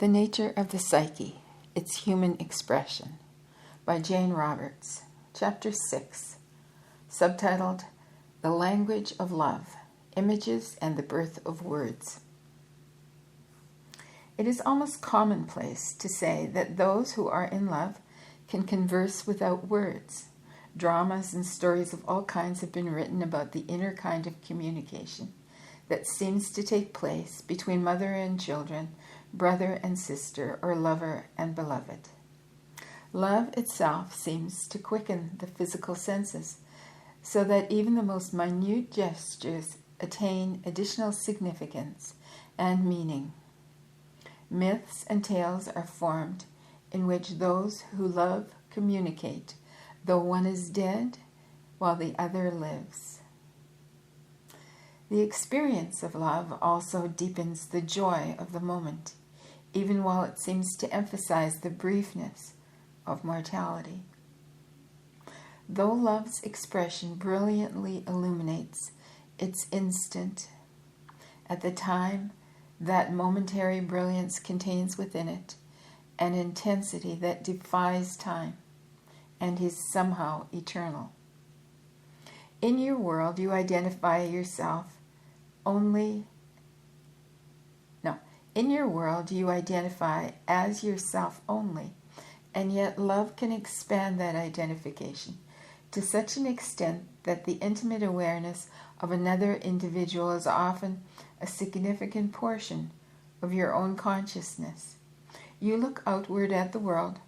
The Nature of the Psyche, Its Human Expression, by Jane Roberts, Chapter 6, subtitled The Language of Love, Images and the Birth of Words. It is almost commonplace to say that those who are in love can converse without words. Dramas and stories of all kinds have been written about the inner kind of communication that seems to take place between mother and children, brother and sister, or lover and beloved. Love itself seems to quicken the physical senses, so that even the most minute gestures attain additional significance and meaning. Myths and tales are formed in which those who love communicate, though one is dead while the other lives. The experience of love also deepens the joy of the moment, even while it seems to emphasize the briefness of mortality. Though love's expression brilliantly illuminates its instant, at the time that momentary brilliance contains within it an intensity that defies time and is somehow eternal. In your world, you identify yourself In your world, you identify as yourself only, and yet love can expand that identification to such an extent that the intimate awareness of another individual is often a significant portion of your own consciousness. You look outward at the world,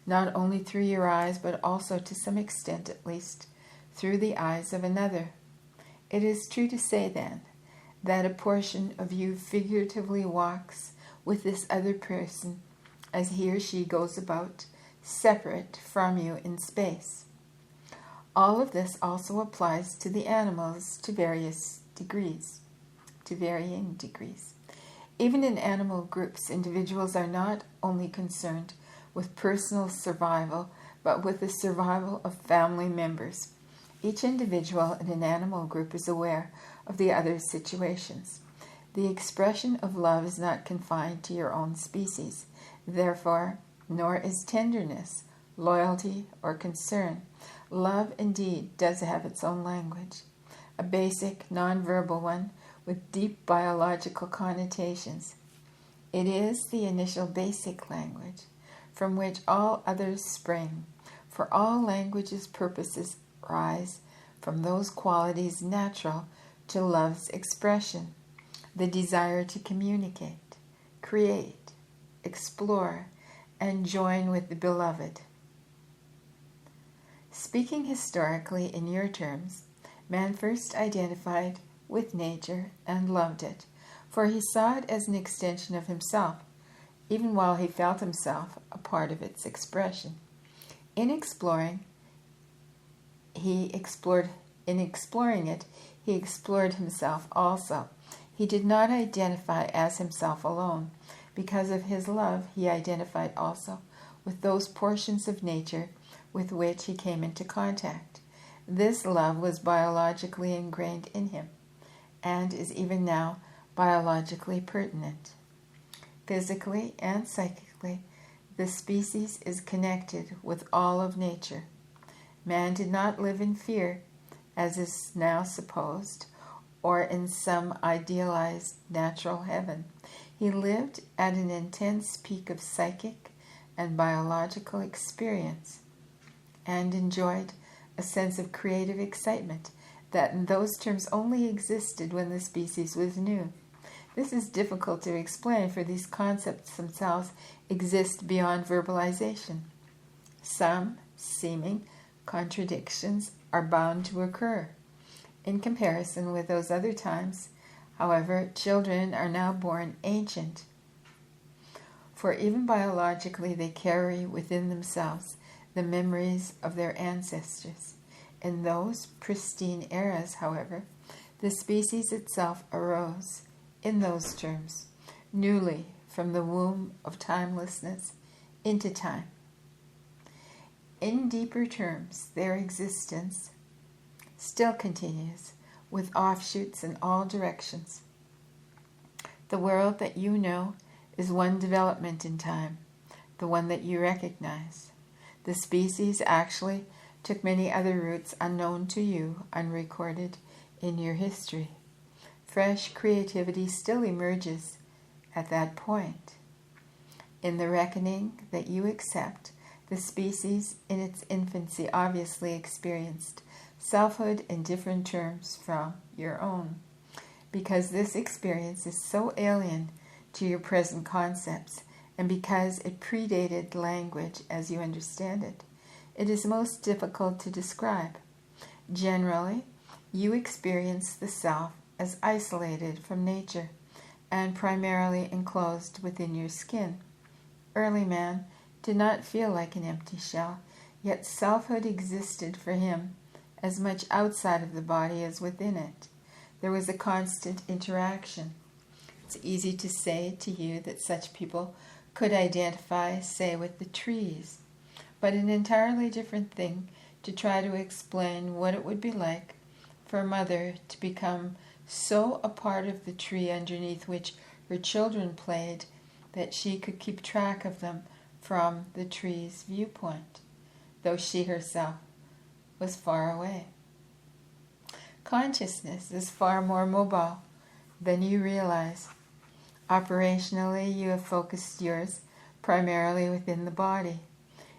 not only through your eyes, but also, to some extent at least, through the eyes of another. It is true to say, then, that a portion of you figuratively walks with this other person as he or she goes about, separate from you in space. All of this also applies to the animals to varying degrees. Even in animal groups, individuals are not only concerned with personal survival, but with the survival of family members. Each individual in an animal group is aware of the other's situations. The expression of love is not confined to your own species. Therefore, nor is tenderness, loyalty, or concern. Love, indeed, does have its own language, a basic, non-verbal one with deep biological connotations. It is the initial basic language from which all others spring, for all languages' purposes rise from those qualities natural to love's expression: the desire to communicate, create, explore, and join with the beloved. Speaking historically in your terms, man first identified with nature and loved it, for he saw it as an extension of himself, even while he felt himself a part of its expression. In exploring it, he explored himself also. He did not identify as himself alone. Because of his love, he identified also with those portions of nature with which he came into contact. This love was biologically ingrained in him, and is even now biologically pertinent. Physically and psychically, the species is connected with all of nature. Man did not live in fear, as is now supposed, or in some idealized natural heaven. He lived at an intense peak of psychic and biological experience, and enjoyed a sense of creative excitement that in those terms only existed when the species was new. This is difficult to explain, for these concepts themselves exist beyond verbalization. Some seeming contradictions are bound to occur. In comparison with those other times, however, children are now born ancient, for even biologically they carry within themselves the memories of their ancestors. In those pristine eras, however, the species itself arose, in those terms, newly from the womb of timelessness into time. In deeper terms, their existence still continues, with offshoots in all directions. The world that you know is one development in time, the one that you recognize. The species actually took many other routes unknown to you, unrecorded in your history. Fresh creativity still emerges at that point. In the reckoning that you accept, the species in its infancy obviously experienced selfhood in different terms from your own. Because this experience is so alien to your present concepts, and because it predated language as you understand it, it is most difficult to describe. Generally, you experience the self as isolated from nature and primarily enclosed within your skin. Early man did not feel like an empty shell, yet selfhood existed for him as much outside of the body as within it. There was a constant interaction. It's easy to say to you that such people could identify, say, with the trees, but an entirely different thing to try to explain what it would be like for a mother to become so a part of the tree underneath which her children played that she could keep track of them from the tree's viewpoint, though she herself was far away. Consciousness is far more mobile than you realize. Operationally, you have focused yours primarily within the body.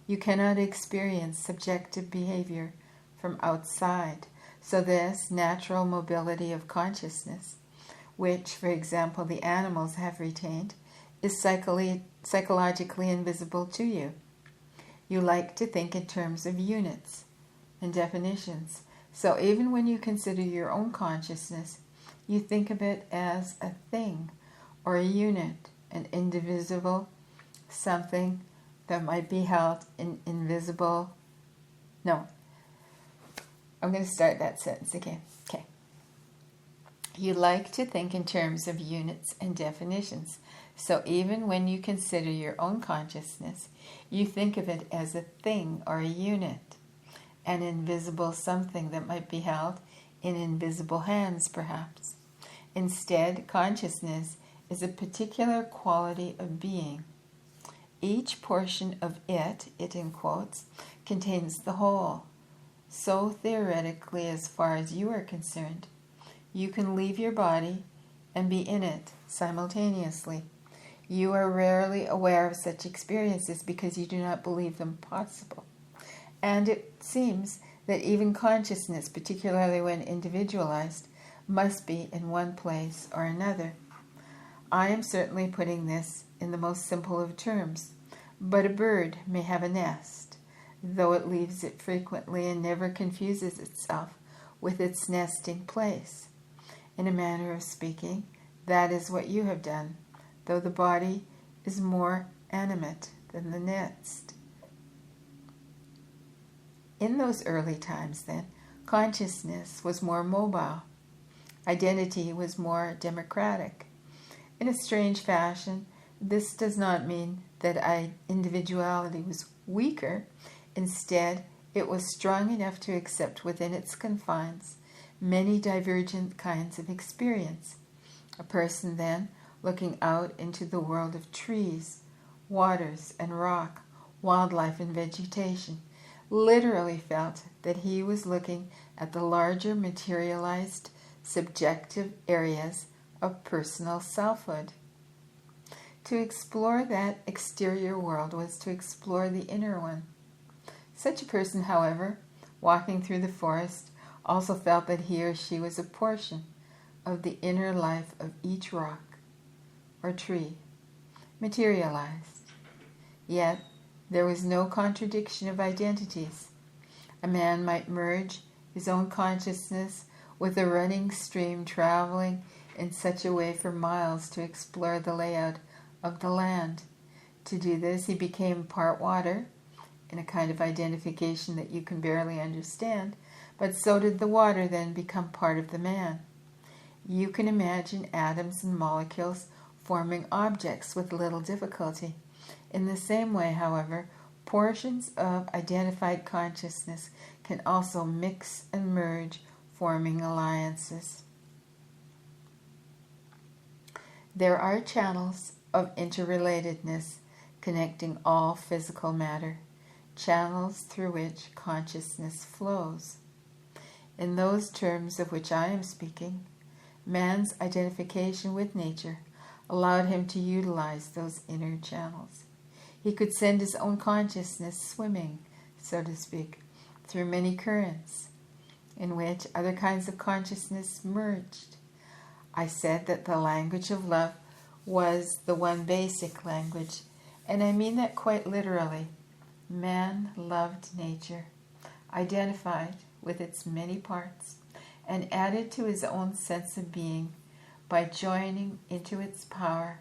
You cannot experience subjective behavior from outside. So this natural mobility of consciousness, which, for example, the animals have retained, is psychologically invisible to you. You like to think in terms of units and definitions. So even when you consider your own consciousness, you think of it as a thing or a unit, an indivisible something that might be held in invisible. No. I'm going to start that sentence again. Okay. You like to think in terms of units and definitions. So even when you consider your own consciousness, you think of it as a thing or a unit, an invisible something that might be held in invisible hands, perhaps. Instead, consciousness is a particular quality of being. Each portion of it in quotes, contains the whole. So theoretically, as far as you are concerned, you can leave your body and be in it simultaneously. You are rarely aware of such experiences because you do not believe them possible. And it seems that even consciousness, particularly when individualized, must be in one place or another. I am certainly putting this in the most simple of terms, but a bird may have a nest, though it leaves it frequently and never confuses itself with its nesting place. In a manner of speaking, that is what you have done, though the body is more animate than the nest. In those early times, then, consciousness was more mobile. Identity was more democratic. In a strange fashion, this does not mean that individuality was weaker. Instead, it was strong enough to accept within its confines many divergent kinds of experience. A person then, looking out into the world of trees, waters and rock, wildlife and vegetation, literally felt that he was looking at the larger materialized subjective areas of personal selfhood. To explore that exterior world was to explore the inner one. Such a person, however, walking through the forest, also felt that he or she was a portion of the inner life of each rock or tree, materialized. Yet there was no contradiction of identities. A man might merge his own consciousness with a running stream traveling in such a way for miles to explore the layout of the land. To do this, he became part water, in a kind of identification that you can barely understand, but so did the water then become part of the man. You can imagine atoms and molecules forming objects with little difficulty. In the same way, however, portions of identified consciousness can also mix and merge, forming alliances. There are channels of interrelatedness connecting all physical matter, channels through which consciousness flows. In those terms of which I am speaking, man's identification with nature allowed him to utilize those inner channels. He could send his own consciousness swimming, so to speak, through many currents in which other kinds of consciousness merged. I said that the language of love was the one basic language, and I mean that quite literally. Man loved nature, identified with its many parts, and added to his own sense of being by joining into its power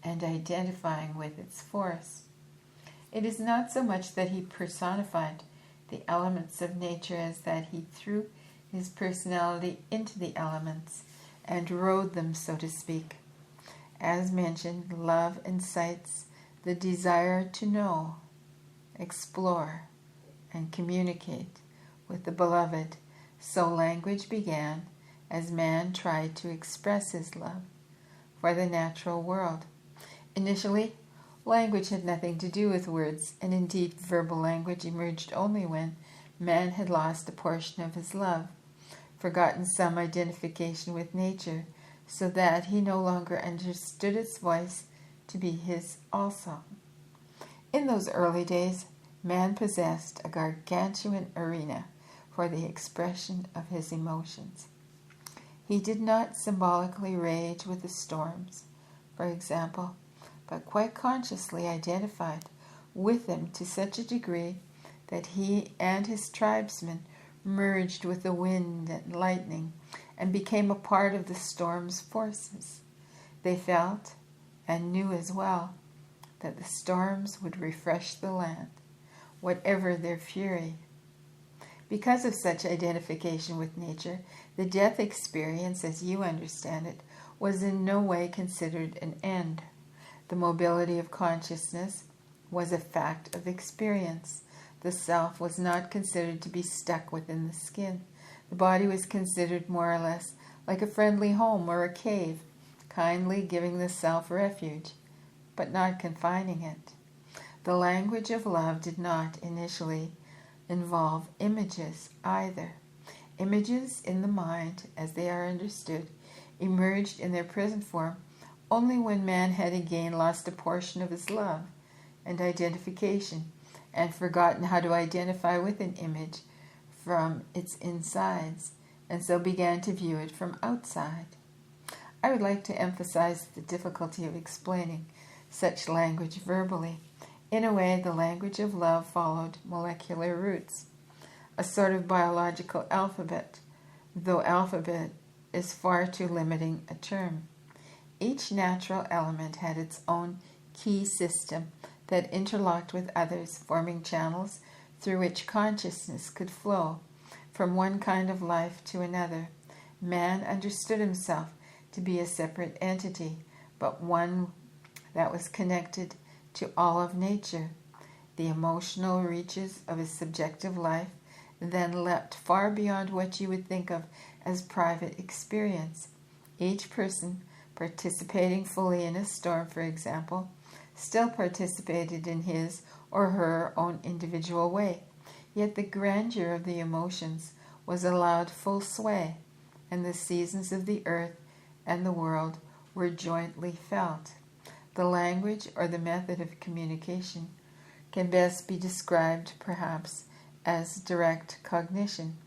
and identifying with its force. It is not so much that he personified the elements of nature as that he threw his personality into the elements and rode them, so to speak. As mentioned, love incites the desire to know, explore, and communicate with the beloved, so language began as man tried to express his love for the natural world. Initially, language had nothing to do with words, and indeed verbal language emerged only when man had lost a portion of his love, forgotten some identification with nature, so that he no longer understood its voice to be his also. In those early days, man possessed a gargantuan arena for the expression of his emotions. He did not symbolically rage with the storms, for example, but quite consciously identified with them to such a degree that he and his tribesmen merged with the wind and lightning and became a part of the storm's forces. They felt, and knew as well, that the storms would refresh the land, whatever their fury. Because of such identification with nature, the death experience, as you understand it, was in no way considered an end. The mobility of consciousness was a fact of experience. The self was not considered to be stuck within the skin. The body was considered more or less like a friendly home or a cave, kindly giving the self refuge, but not confining it. The language of love did not initially involve images either. Images in the mind, as they are understood, emerged in their present form only when man had again lost a portion of his love and identification, and forgotten how to identify with an image from its insides, and so began to view it from outside. I would like to emphasize the difficulty of explaining such language verbally. In a way, the language of love followed molecular roots, a sort of biological alphabet, though alphabet is far too limiting a term. Each natural element had its own key system that interlocked with others, forming channels through which consciousness could flow from one kind of life to another. Man understood himself to be a separate entity, but one that was connected to all of nature. The emotional reaches of his subjective life then leapt far beyond what you would think of as private experience. Each person participating fully in a storm, for example, still participated in his or her own individual way, yet the grandeur of the emotions was allowed full sway, and the seasons of the earth and the world were jointly felt. The language or the method of communication can best be described, perhaps, as direct cognition.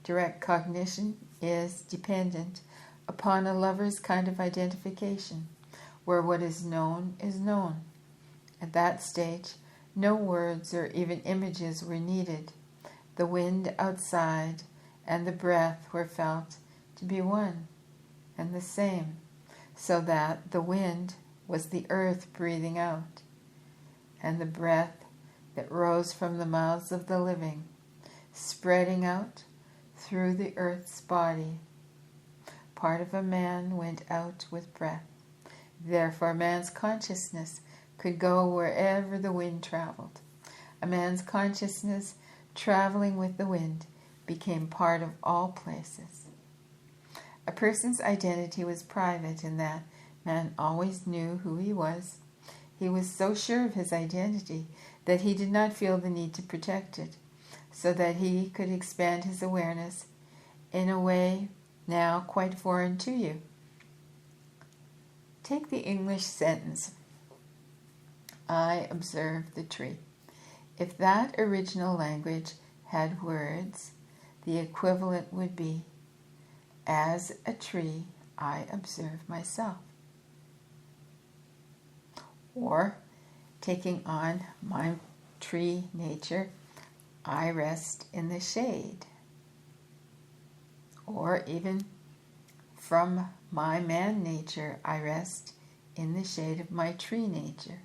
Direct cognition is dependent upon a lover's kind of identification, where what is known is known. At that stage, no words or even images were needed. The wind outside and the breath were felt to be one and the same, so that the wind was the earth breathing out, and the breath that rose from the mouths of the living, spreading out through the earth's body. Part of a man went out with breath. Therefore, man's consciousness could go wherever the wind traveled. A man's consciousness, traveling with the wind, became part of all places. A person's identity was private in that Man always knew who he was. He was so sure of his identity that he did not feel the need to protect it, so that he could expand his awareness in a way now quite foreign to you. Take the English sentence, I observe the tree. If that original language had words, the equivalent would be, as a tree, I observe myself. Or, taking on my tree nature, I rest in the shade. Or even, from my man nature, I rest in the shade of my tree nature.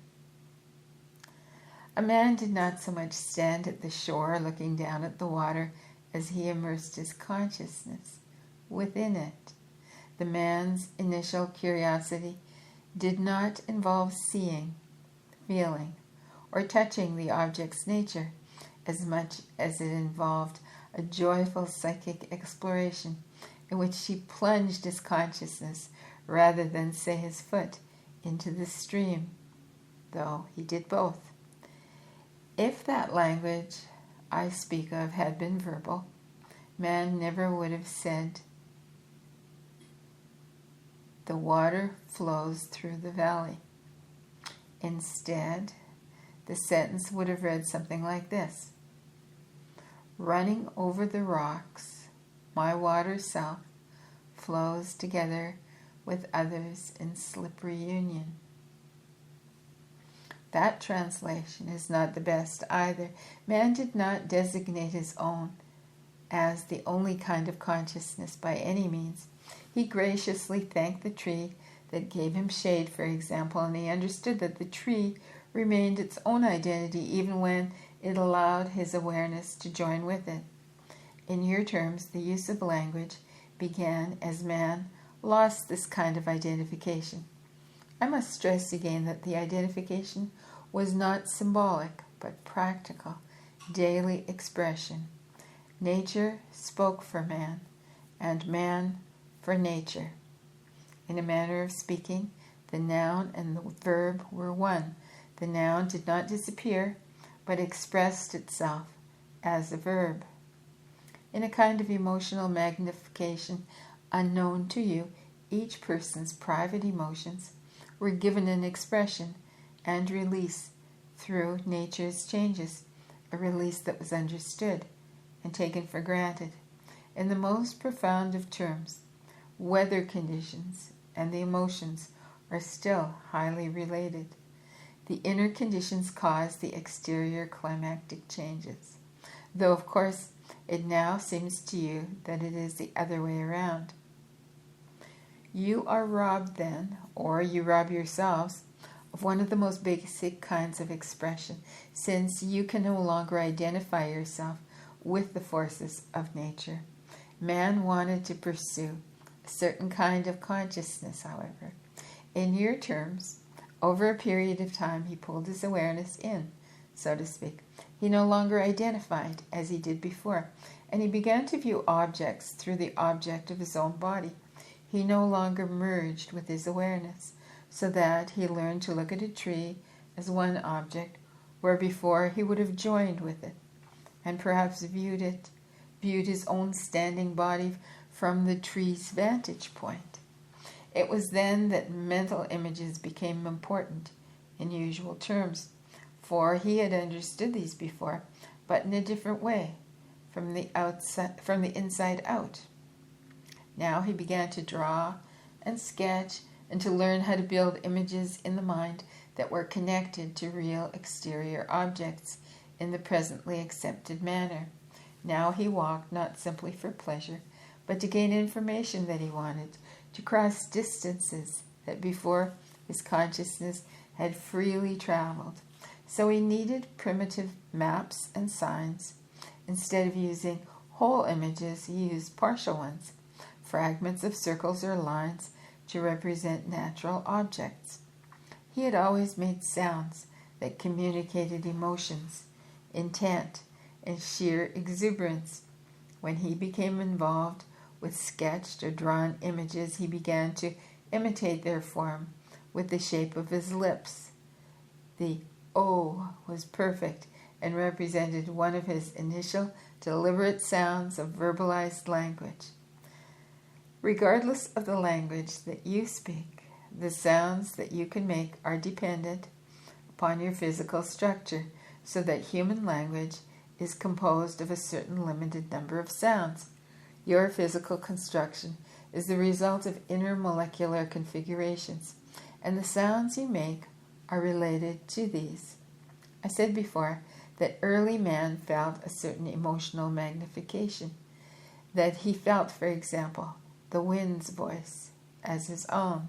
A man did not so much stand at the shore looking down at the water as he immersed his consciousness within it. The man's initial curiosity did not involve seeing, feeling, or touching the object's nature as much as it involved a joyful psychic exploration in which he plunged his consciousness rather than say his foot into the stream, though he did both. If that language I speak of had been verbal, man never would have said, the water flows through the valley. Instead, the sentence would have read something like this. Running over the rocks, my water self flows together with others in slippery union. That translation is not the best either. Man did not designate his own as the only kind of consciousness by any means. He graciously thanked the tree that gave him shade, for example, and he understood that the tree remained its own identity even when it allowed his awareness to join with it. In your terms, the use of language began as man lost this kind of identification. I must stress again that the identification was not symbolic, but practical, daily expression. Nature spoke for man, and man for nature. In a manner of speaking, the noun and the verb were one. The noun did not disappear, but expressed itself as a verb. In a kind of emotional magnification unknown to you, each person's private emotions were given an expression and release through nature's changes, a release that was understood and taken for granted. In the most profound of terms, weather conditions and the emotions are still highly related. The inner conditions cause the exterior climactic changes, though of course it now seems to you that it is the other way around. You are robbed then, or you rob yourselves, of one of the most basic kinds of expression, since you can no longer identify yourself with the forces of nature. Man wanted to pursue a certain kind of consciousness, however. In your terms, over a period of time, he pulled his awareness in, so to speak. He no longer identified as he did before, and he began to view objects through the object of his own body. He no longer merged with his awareness, so that he learned to look at a tree as one object, where before he would have joined with it, and perhaps viewed his own standing body from the tree's vantage point. It was then that mental images became important in usual terms, for he had understood these before, but in a different way, from the inside out. Now he began to draw and sketch and to learn how to build images in the mind that were connected to real exterior objects in the presently accepted manner. Now he walked not simply for pleasure, but to gain information that he wanted, to cross distances that before his consciousness had freely traveled. So he needed primitive maps and signs. Instead of using whole images, he used partial ones, fragments of circles or lines to represent natural objects. He had always made sounds that communicated emotions, intent, and sheer exuberance. When he became involved with sketched or drawn images, he began to imitate their form with the shape of his lips. The O was perfect and represented one of his initial deliberate sounds of verbalized language. Regardless of the language that you speak, the sounds that you can make are dependent upon your physical structure, so that human language is composed of a certain limited number of sounds. Your physical construction is the result of intermolecular configurations, and the sounds you make are related to these. I said before that early man felt a certain emotional magnification, that he felt, for example, the wind's voice as his own.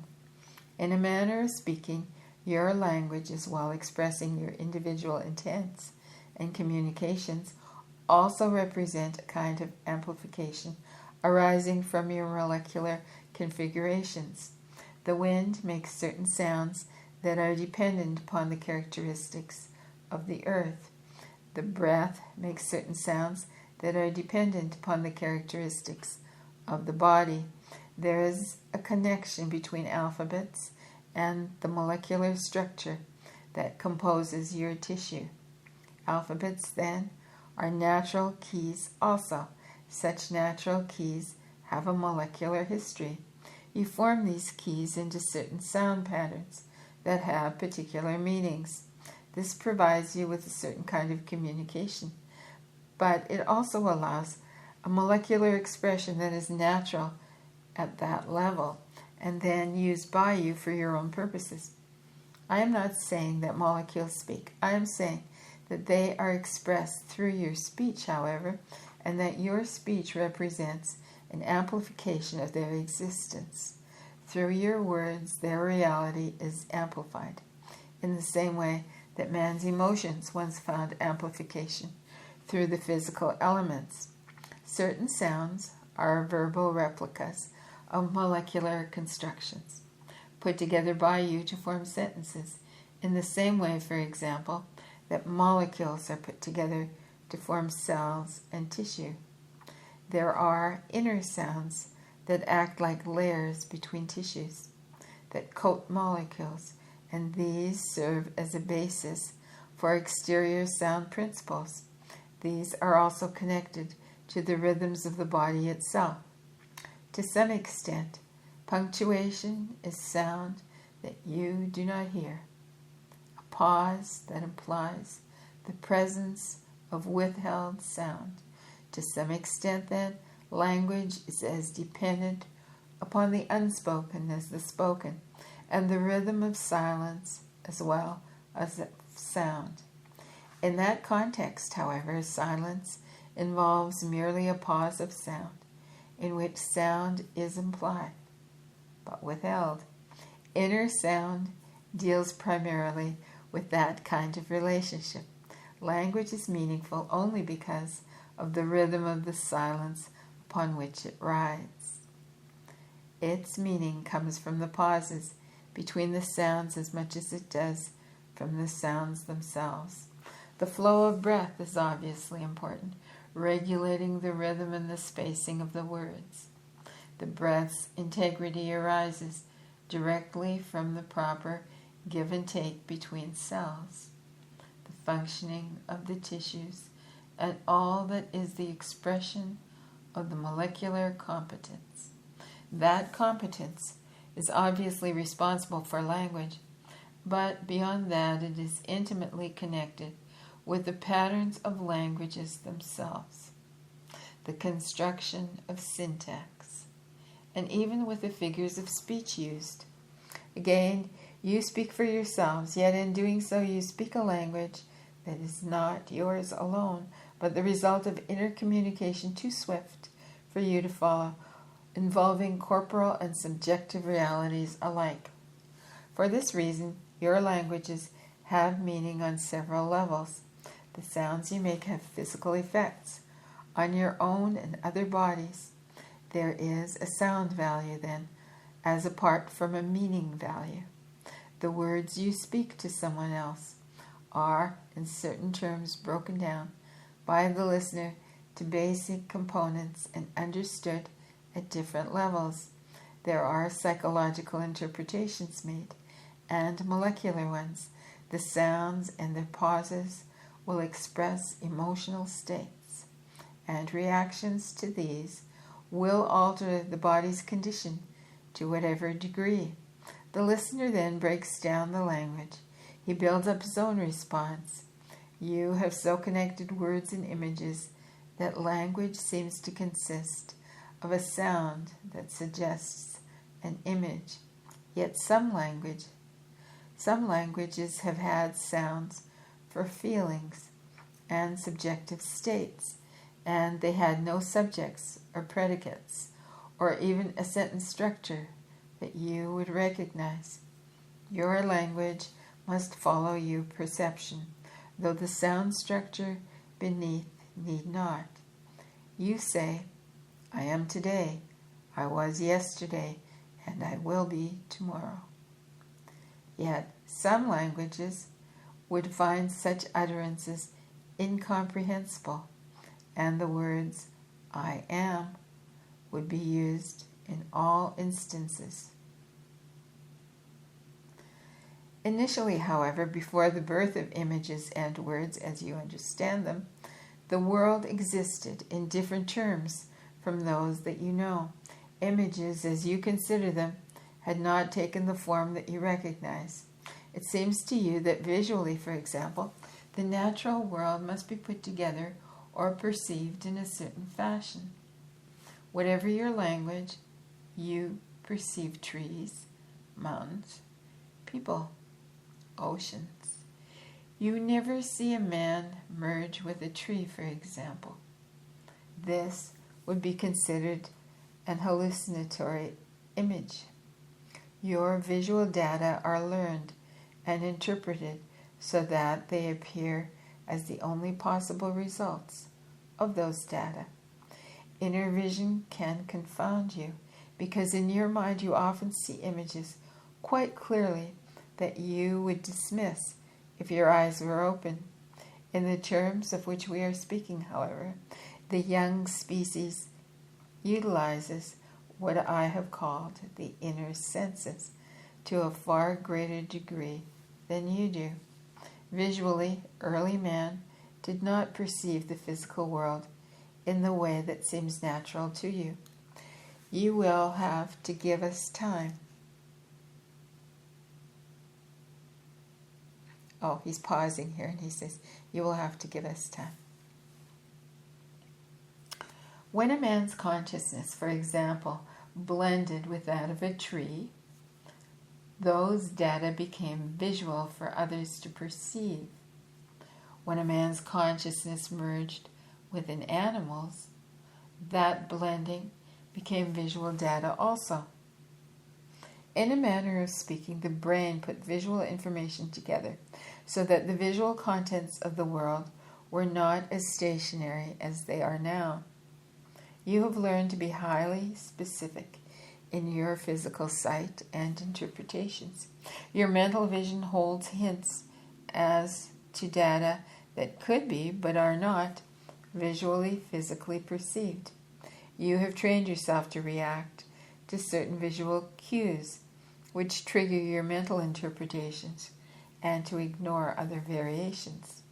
In a manner of speaking, your language, as well expressing your individual intents and communications, also represent a kind of amplification arising from your molecular configurations. The wind makes certain sounds that are dependent upon the characteristics of the earth. The breath makes certain sounds that are dependent upon the characteristics of the body. There is a connection between alphabets and the molecular structure that composes your tissue. Alphabets, then, are natural keys also. Such natural keys have a molecular history. You form these keys into certain sound patterns that have particular meanings. This provides you with a certain kind of communication, but it also allows a molecular expression that is natural at that level and then used by you for your own purposes. I am not saying that molecules speak. I am saying that they are expressed through your speech, however, and that your speech represents an amplification of their existence. Through your words, their reality is amplified, in the same way that man's emotions once found amplification through the physical elements. Certain sounds are verbal replicas of molecular constructions, put together by you to form sentences, in the same way, for example, that molecules are put together to form cells and tissue. There are inner sounds that act like layers between tissues, that coat molecules, and these serve as a basis for exterior sound principles. These are also connected to the rhythms of the body itself. To some extent, punctuation is sound that you do not hear, a pause that implies the presence of withheld sound. To some extent, then, language is as dependent upon the unspoken as the spoken, and the rhythm of silence as well as sound. In that context, however, silence involves merely a pause of sound, in which sound is implied, but withheld. Inner sound deals primarily with that kind of relationship. Language is meaningful only because of the rhythm of the silence upon which it rides. Its meaning comes from the pauses between the sounds as much as it does from the sounds themselves. The flow of breath is obviously important, regulating the rhythm and the spacing of the words. The breath's integrity arises directly from the proper give and take between cells, the functioning of the tissues, and all that is the expression of the molecular competence. That competence is obviously responsible for language, but beyond that it is intimately connected with the patterns of languages themselves, the construction of syntax, and even with the figures of speech used. Again, you speak for yourselves, yet in doing so you speak a language that is not yours alone, but the result of intercommunication too swift for you to follow, involving corporal and subjective realities alike. For this reason, your languages have meaning on several levels. The sounds you make have physical effects on your own and other bodies. There is a sound value, then, as apart from a meaning value. The words you speak to someone else are, in certain terms, broken down by the listener to basic components and understood at different levels. There are psychological interpretations made, and molecular ones. The sounds and their pauses will express emotional states, and reactions to these will alter the body's condition to whatever degree. The listener then breaks down the language. He builds up his own response. You have so connected words and images that language seems to consist of a sound that suggests an image. Yet some languages have had sounds for feelings and subjective states, and they had no subjects or predicates, or even a sentence structure that you would recognize. Your language must follow your perception, though the sound structure beneath need not. You say, I am today, I was yesterday, and I will be tomorrow. Yet some languages would find such utterances incomprehensible, and the words I am would be used in all instances. Initially, however, before the birth of images and words as you understand them, the world existed in different terms from those that you know. Images, as you consider them, had not taken the form that you recognize. It seems to you that visually, for example, the natural world must be put together or perceived in a certain fashion. Whatever your language, you perceive trees, mountains, people, oceans. You never see a man merge with a tree, for example. This would be considered an hallucinatory image. Your visual data are learned and interpreted so that they appear as the only possible results of those data. Inner vision can confound you, because in your mind you often see images quite clearly that you would dismiss if your eyes were open. In the terms of which we are speaking, however, the young species utilizes what I have called the inner senses to a far greater degree than you do. Visually, early man did not perceive the physical world in the way that seems natural to you. You will have to give us time. Oh, he's pausing here and he says, you will have to give us time. When a man's consciousness, for example, blended with that of a tree, those data became visual for others to perceive. When a man's consciousness merged with an animal's, that blending became visual data also. In a manner of speaking, the brain put visual information together so that the visual contents of the world were not as stationary as they are now. You have learned to be highly specific in your physical sight and interpretations. Your mental vision holds hints as to data that could be, but are not, visually, physically perceived. You have trained yourself to react to certain visual cues, which trigger your mental interpretations, and to ignore other variations.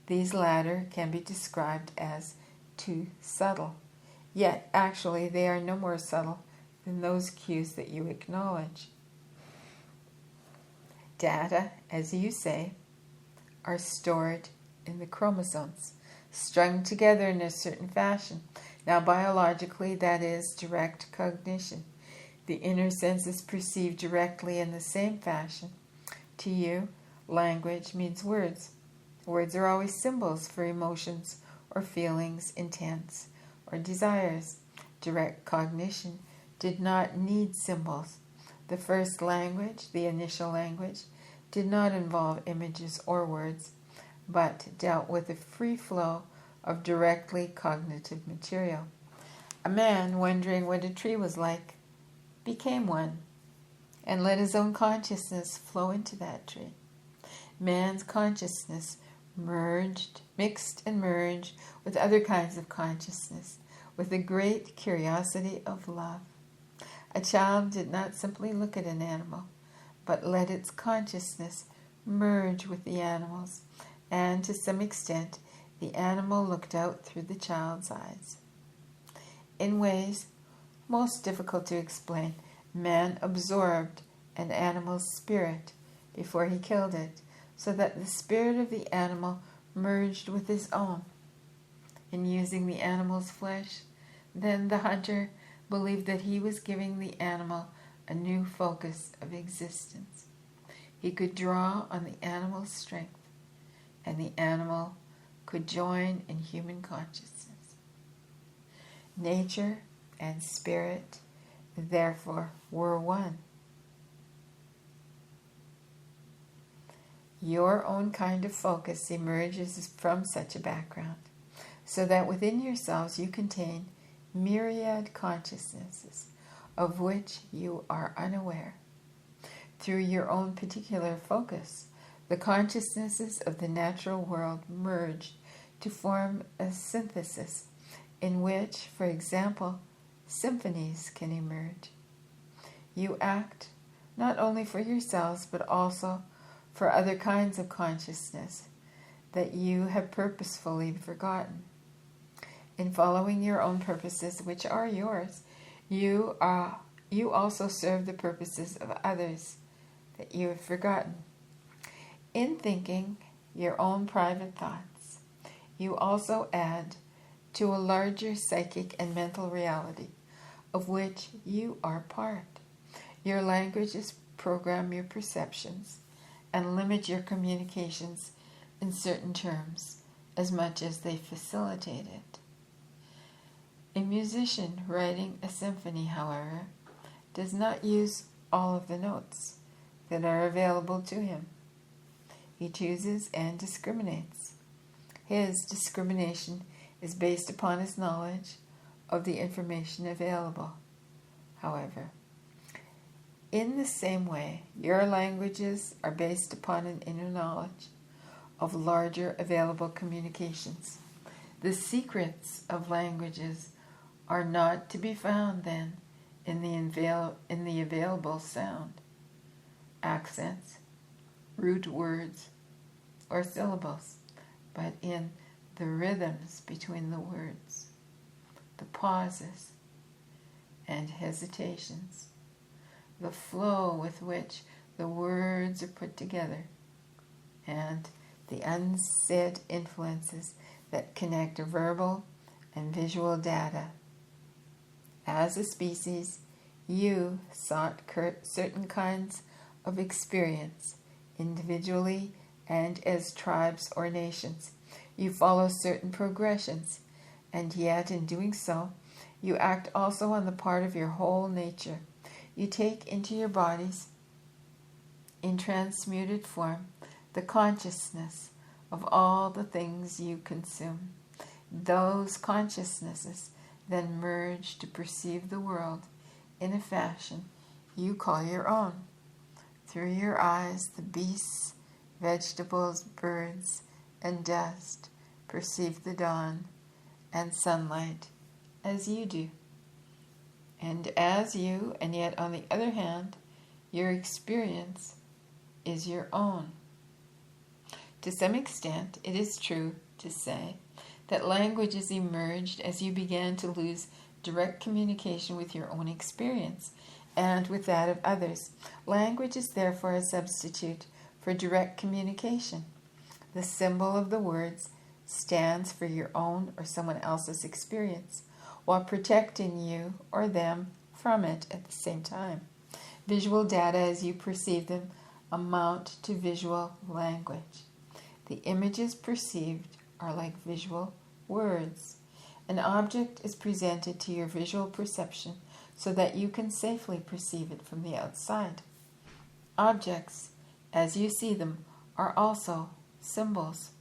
These latter can be described as too subtle, yet actually they are no more subtle than those cues that you acknowledge. Data, as you say, are stored in the chromosomes, strung together in a certain fashion. Now, biologically, that is direct cognition. The inner senses perceive directly in the same fashion. To you, language means words. Words are always symbols for emotions or feelings, intents or desires. Direct cognition did not need symbols. The first language, the initial language, did not involve images or words, but dealt with a free flow of directly cognitive material. A man, wondering what a tree was like, became one, and let his own consciousness flow into that tree. Man's consciousness mixed and merged with other kinds of consciousness, with a great curiosity of love. A child did not simply look at an animal, but let its consciousness merge with the animal's, and to some extent the animal looked out through the child's eyes. In ways most difficult to explain, man absorbed an animal's spirit before he killed it, so that the spirit of the animal merged with his own. In using the animal's flesh, then the hunter believed that he was giving the animal a new focus of existence. He could draw on the animal's strength, and the animal could join in human consciousness. Nature and spirit, therefore, were one. Your own kind of focus emerges from such a background, so that within yourselves you contain myriad consciousnesses of which you are unaware. Through your own particular focus, the consciousnesses of the natural world merged to form a synthesis in which, for example, symphonies can emerge. You act not only for yourselves, but also for other kinds of consciousness that you have purposefully forgotten. In following your own purposes, which are yours, you also serve the purposes of others that you have forgotten. In thinking your own private thoughts, you also add to a larger psychic and mental reality of which you are part. Your languages program your perceptions and limit your communications in certain terms as much as they facilitate it. A musician writing a symphony, however, does not use all of the notes that are available to him. He chooses and discriminates. His discrimination is based upon his knowledge of the information available. However, in the same way, your languages are based upon an inner knowledge of larger available communications. The secrets of languages are not to be found, then, in the available sound, accents, root words, or syllables, but in the rhythms between the words, the pauses and hesitations, the flow with which the words are put together, and the unsaid influences that connect verbal and visual data. As a species, you sought certain kinds of experience, individually and as tribes or nations. You follow certain progressions, and yet in doing so, you act also on the part of your whole nature. You take into your bodies, in transmuted form, the consciousness of all the things you consume. Those consciousnesses then merge to perceive the world in a fashion you call your own. Through your eyes, the beasts, vegetables, birds, and dust perceive the dawn and sunlight as you do. And as you, and yet on the other hand, your experience is your own. To some extent, it is true to say that languages emerged as you began to lose direct communication with your own experience and with that of others. Language is therefore a substitute for direct communication. The symbol of the words stands for your own or someone else's experience, while protecting you or them from it at the same time. Visual data as you perceive them amount to visual language. The images perceived are like visual words. An object is presented to your visual perception so that you can safely perceive it from the outside. Objects, as you see them, are also symbols.